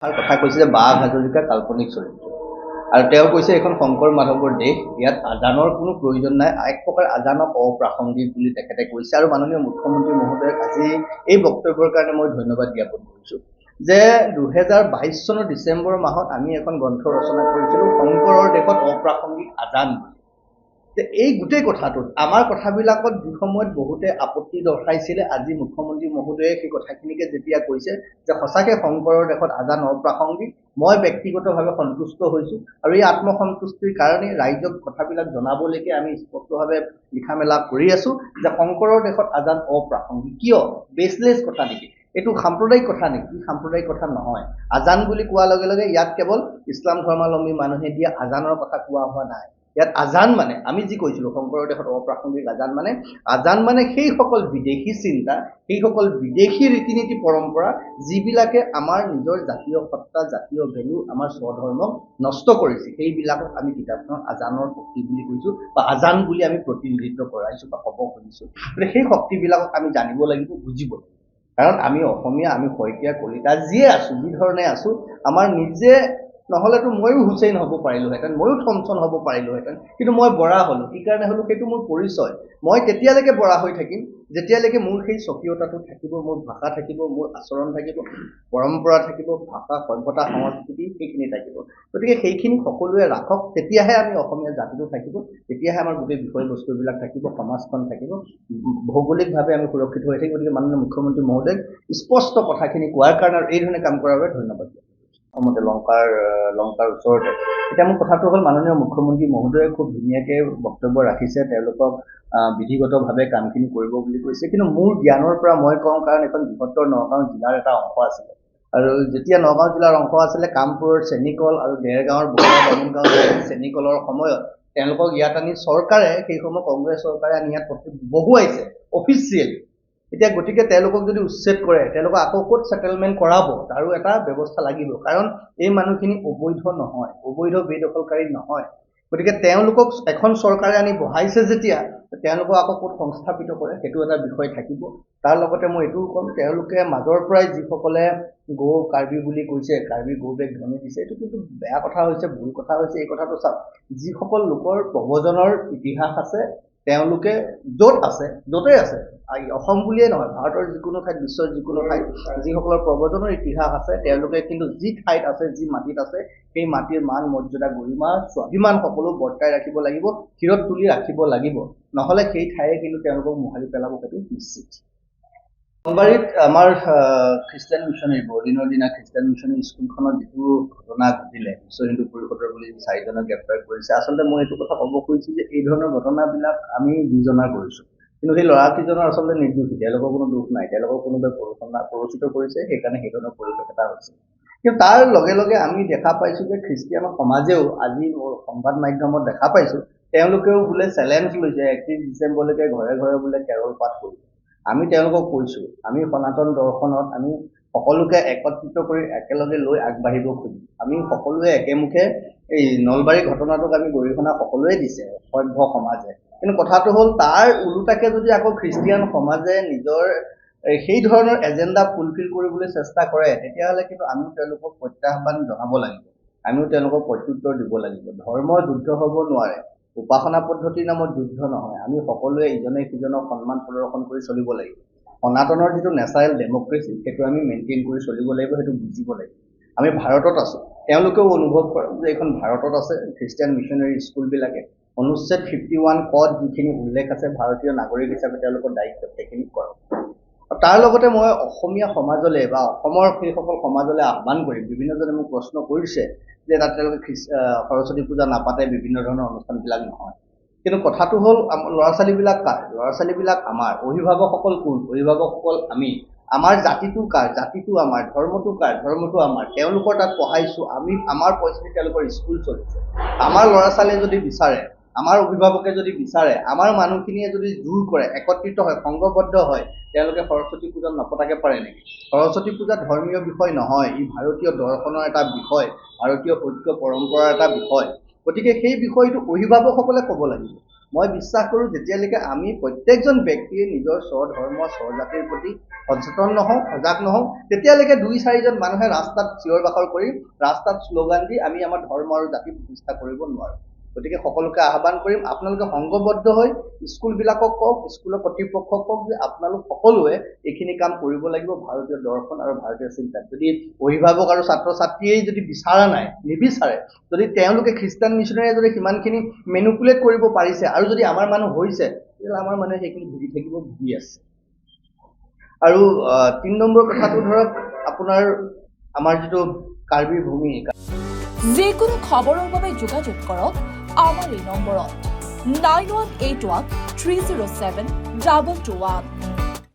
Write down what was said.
কথা কৈছে যে বাঘ হাজৰিকা কাল্পনিক চৰিত্ৰ আৰু তেওঁ কৈছে এখন শংকৰ মাধৱৰ দেশ, ইয়াত আজানৰ কোনো প্ৰয়োজন নাই, এক প্ৰকাৰ আজানক অপ্ৰাসংগিক বুলি তেখেতে কৈছে। আৰু মাননীয় মুখ্যমন্ত্ৰী মহোদয়ক আজি এই বক্তব্যৰ কাৰণে মই ধন্যবাদ জ্ঞাপন কৰিছোঁ যে 2022 চনৰ ডিচেম্বৰ মাহত আমি এখন গ্ৰন্থ ৰচনা কৰিছিলোঁ শংকৰৰ দেশত অপ্ৰাসংগিক আজান বুলি। এই গোটেই কথাটোত আমাৰ কথাবিলাকত যি সময়ত বহুতে আপত্তি দৰ্শাইছিলে, আজি মুখ্যমন্ত্ৰী মহোদয়ে সেই কথাখিনিকে যেতিয়া কৈছে যে সঁচাকৈ শংকৰৰ দেশত আজান অপ্ৰাসংগিক, মই ব্যক্তিগতভাৱে সন্তুষ্ট হৈছোঁ। আৰু এই আত্মসন্তুষ্টিৰ কাৰণে ৰাইজক কথাবিলাক জনাবলৈকে আমি স্পষ্টভাৱে লিখা মেলা কৰি আছোঁ যে শংকৰৰ দেশত আজান অপ্ৰাসংগিক। কিয়? বেচলেছ কথা নেকি? এইটো সাম্প্ৰদায়িক কথা নেকি? সাম্প্ৰদায়িক কথা নহয়। আজান বুলি কোৱাৰ লগে লগে ইয়াত কেৱল ইছলাম ধৰ্মাৱলম্বী মানুহে দিয়া আজানৰ কথা কোৱা হোৱা নাই। ইয়াত আজান মানে আমি যি কৈছিলোঁ শংকৰৰ দেশত অপ্ৰাসংগিক আজান মানে সেইসকল বিদেশী চিন্তা, সেইসকল বিদেশী ৰীতি নীতি পৰম্পৰা যিবিলাকে আমাৰ নিজৰ জাতীয় সত্তা, জাতীয় ভেলু, আমাৰ স্বধৰ্মক নষ্ট কৰিছে, সেইবিলাকক আমি কিতাপখনত আজানৰ শক্তি বুলি কৈছোঁ বা আজান বুলি আমি প্ৰতিনিধিত্ব কৰাইছোঁ বা ক'ব খুজিছোঁ। গতিকে সেই শক্তিবিলাকক আমি জানিব লাগিব, বুজিব লাগিব। কাৰণ আমি অসমীয়া, আমি শইকীয়া, কলিতা যিয়ে আছোঁ, যি ধৰণে আছোঁ, আমাৰ নিজে নহ'লেতো ময়ো হুছেইন হ'ব পাৰিলোহেঁতেন, ময়ো থমথন হ'ব পাৰিলোহেঁতেন, কিন্তু মই বৰা হ'লোঁ। কি কাৰণে হ'লোঁ? সেইটো মোৰ পৰিচয়। মই তেতিয়ালৈকে বৰা হৈ থাকিম যেতিয়ালৈকে মোৰ সেই স্বকীয়তাটো থাকিব, মোৰ ভাষা থাকিব, মোৰ আচৰণ থাকিব, পৰম্পৰা থাকিব, ভাষা, সভ্যতা, সংস্কৃতি সেইখিনি থাকিব। গতিকে সেইখিনি সকলোৱে ৰাখক, তেতিয়াহে আমি অসমীয়া জাতিটো থাকিব, তেতিয়াহে আমাৰ গোটেই বিষয়বস্তুবিলাক থাকিব, সমাজখন থাকিব, ভৌগোলিকভাৱে আমি সুৰক্ষিত হৈ থাকিম। গতিকে মাননীয় মুখ্যমন্ত্ৰী মহোদয়ক স্পষ্ট কথাখিনি কোৱাৰ কাৰণে আৰু এই ধৰণে কাম কৰাৰ বাবে ধন্যবাদ। অসমতে লংকাৰ ওচৰতে। এতিয়া মোৰ কথাটো হ'ল মাননীয় মুখ্যমন্ত্ৰী মহোদয়ে খুব ধুনীয়াকৈ বক্তব্য ৰাখিছে, তেওঁলোকক বিধিগতভাৱে কামখিনি কৰিব বুলি কৈছে। কিন্তু মোৰ জ্ঞানৰ পৰা মই কওঁ, কাৰণ এখন বৃহত্তৰ নগাঁও জিলাৰ এটা অংশ আছিলে, আৰু যেতিয়া নগাঁও জিলাৰ অংশ আছিলে, কামপুৰৰ চেনিকল আৰু দেৰগাঁৱৰ বামুণগাঁও চেনিকলৰ সময়ত তেওঁলোকক ইয়াত আনি চৰকাৰে, সেই সময় কংগ্ৰেছ চৰকাৰে আনি ইয়াত বহুৱাইছে অফিচিয়েলি। এতিয়া গতিকে তেওঁলোকক যদি উচ্ছেদ কৰে, তেওঁলোকক আকৌ ক'ত ছেটেলমেণ্ট কৰাব, তাৰো এটা ব্যৱস্থা লাগিব। কাৰণ এই মানুহখিনি অবৈধ নহয়, অবৈধ বেদখলকাৰী নহয়। গতিকে তেওঁলোকক এখন চৰকাৰে আনি বহাইছে যেতিয়া, তেওঁলোকক আকৌ ক'ত সংস্থাপিত কৰে, সেইটো এটা বিষয় থাকিব। তাৰ লগতে মই এইটোও ক'ম, তেওঁলোকে মাজৰ পৰাই যিসকলে গৌ কাৰ্বি বুলি কৈছে, কাৰ্বি গৌবেক ধ্বনি দিছে, এইটো কিন্তু বেয়া কথা হৈছে, ভুল কথা হৈছে। এই কথাটো চাওক, যিসকল লোকৰ প্ৰব্ৰজনৰ ইতিহাস আছে, তেওঁলোকে য'ত আছে, য'তেই আছে, অসম বুলিয়ে নহয়, ভাৰতৰ যিকোনো ঠাইত, বিশ্বৰ যিকোনো ঠাইত যিসকলৰ প্ৰব্ৰজনৰ ইতিহাস আছে, তেওঁলোকে কিন্তু যি ঠাইত আছে, যি মাটিত আছে, সেই মাটিৰ মান, মৰ্যাদা, গৰিমা, স্বাভিমান সকলো বৰ্তাই ৰাখিব লাগিব, শিৰত তুলি ৰাখিব লাগিব। নহ'লে সেই ঠায়ে কিন্তু তেওঁলোকক মোহাৰি পেলাব, সেইটো নিশ্চিত। নলবাৰীত আমাৰ খ্ৰীষ্টিয়ান মিছনেৰী, বৰদিনৰ দিনা খ্ৰীষ্টিয়ান মিছনেৰী স্কুলখনত যিটো ঘটনা ঘটিলে, বিশ্ব হিন্দু পৰিষদৰ বুলি 4জনক গ্ৰেপ্তাৰ কৰিছে, আচলতে মই এইটো কথা ক'ব খুজিছোঁ যে এই ধৰণৰ ঘটনাবিলাক আমি বিজনা কৰিছোঁ, কিন্তু সেই ল'ৰাকেইজনৰ আচলতে নিৰ্দোষী, তেওঁলোকৰ কোনো দুখ নাই, তেওঁলোকক কোনোবাই প্ৰৰোচিত কৰিছে, সেইকাৰণে সেই ধৰণৰ পৰিৱেশ এটা হৈছে। কিন্তু তাৰ লগে লগে আমি দেখা পাইছোঁ যে খ্ৰীষ্টিয়ান সমাজেও, আজি সংবাদ মাধ্যমত দেখা পাইছোঁ, তেওঁলোকেও বোলে চেলেঞ্জ লৈছে 31 ডিচেম্বৰলৈকে ঘৰে ঘৰে বোলে কেৰল পাঠ কৰিব। আমি তেওঁলোকক কৈছোঁ, আমি সনাতন দৰ্শনত আমি সকলোকে একত্ৰিত কৰি একেলগে লৈ আগবাঢ়িব খুজিম। আমি সকলোৱে একেমুখে এই নলবাৰী ঘটনাটোক আমি গৰিহণা সকলোৱে দিছে, সভ্য সমাজে। কিন্তু কথাটো হ'ল, তাৰ ওলোটাকে যদি আকৌ খ্ৰীষ্টিয়ান সমাজে নিজৰ সেই ধৰণৰ এজেণ্ডা ফুলফিল কৰিবলৈ চেষ্টা কৰে, তেতিয়াহ'লে কিন্তু আমিও তেওঁলোকক প্ৰত্যাহ্বান জনাব লাগিব, আমিও তেওঁলোকক প্ৰত্যুত্তৰ দিব লাগিব। ধৰ্মৰ যুদ্ধ হ'ব নোৱাৰে, উপাসনা পদ্ধতিৰ নামত যুদ্ধ নহয়। আমি সকলোৱে ইজনে সিজনক সন্মান প্ৰদৰ্শন কৰি চলিব লাগিব। সনাতনৰ যিটো নেচাৰেল ডেমক্ৰেচি, সেইটো আমি মেইনটেইন কৰি চলিব লাগিব, সেইটো বুজিব লাগিব। আমি ভাৰতত আছোঁ, তেওঁলোকেও অনুভৱ কৰে যে এইখন ভাৰতত আছে। খ্ৰীষ্টিয়ান মিছনেৰী স্কুলবিলাকে অনুচ্ছেদ 51 কত যিখিনি উল্লেখ আছে, ভাৰতীয় নাগৰিক হিচাপে তেওঁলোকৰ দায়িত্ব, সেইখিনি কৰক। তাৰ লগতে মই অসমীয়া সমাজলৈ বা অসমৰ সেইসকল সমাজলৈ আহ্বান কৰিম, বিভিন্নজনে মোক প্ৰশ্ন কৰিছে যে তাত তেওঁলোকে সৰস্বতী পূজা নাপাতে, বিভিন্ন ধৰণৰ অনুষ্ঠানবিলাক নহয়। কিন্তু কথাটো হ'ল, ল'ৰা ছোৱালীবিলাক কাৰ? ল'ৰা ছোৱালীবিলাক আমাৰ। অভিভাৱকসকল কোন? অভিভাৱকসকল আমি। আমাৰ জাতিটো কাৰ? জাতিটো আমাৰ। ধৰ্মটো কাৰ? ধৰ্মটো আমাৰ। তেওঁলোকৰ তাত পঢ়াইছোঁ আমি, আমাৰ পইচাৰে তেওঁলোকৰ স্কুল চলিছে। আমাৰ ল'ৰা ছোৱালীয়ে যদি বিচাৰে, আমাৰ অভিভাৱকে যদি বিচাৰে, আমাৰ মানুহখিনিয়ে যদি জোৰ কৰে, একত্ৰিত হয়, সংঘবদ্ধ হয়, তেওঁলোকে সৰস্বতী পূজা নপতাকে পাৰে নেকি? সৰস্বতী পূজা ধৰ্মীয় বিষয় নহয়, ই ভাৰতীয় দৰ্শনৰ এটা বিষয়, ভাৰতীয় ঐক্য পৰম্পৰাৰ এটা বিষয়। গতিকে সেই বিষয়টো অভিভাৱকসকলে ক'ব লাগিব। মই বিশ্বাস কৰোঁ যেতিয়ালৈকে আমি প্ৰত্যেকজন ব্যক্তিয়ে নিজৰ স্বধৰ্ম স্বজাতিৰ প্ৰতি সচেতন নহওঁ, সজাগ নহওঁ, তেতিয়ালৈকে 2-4জন মানুহে ৰাস্তাত চিঞৰ বাখৰ কৰি, ৰাস্তাত শ্লোগান দি আমি আমাৰ ধৰ্ম আৰু জাতি প্ৰতিষ্ঠা কৰিব নোৱাৰোঁ। গতিকে সকলোকে আহ্বান কৰিম, আপোনালোকে সংঘবদ্ধ হৈ স্কুলবিলাকক কওক, স্কুলৰ কৰ্তৃপক্ষক কওক যে আপোনালোক সকলোৱে এইখিনি কাম কৰিব লাগিব ভাৰতীয় দৰ্শন আৰু ভাৰতীয় চিন্তাত। যদি অভিভাৱক আৰু ছাত্ৰ ছাত্ৰীয়ে যদি বিচৰা নাই, নিবিচাৰে, যদি তেওঁলোকে খ্ৰীষ্টান মিছনেৰীয়ে যদি সিমানখিনি মেনুপুলেট কৰিব পাৰিছে আৰু যদি আমাৰ মানুহ হৈছে, তেতিয়াহ'লে আমাৰ মানুহে সেইখিনি ভুগি আছে। আৰু 3 নম্বৰ কথাটো ধৰক আপোনাৰ আমাৰ যিটো কাৰ্বি ভূমি, যিকোনো খবৰৰ বাবে যোগাযোগ কৰক আমাৰ এই নম্বৰত 9181 307 2221।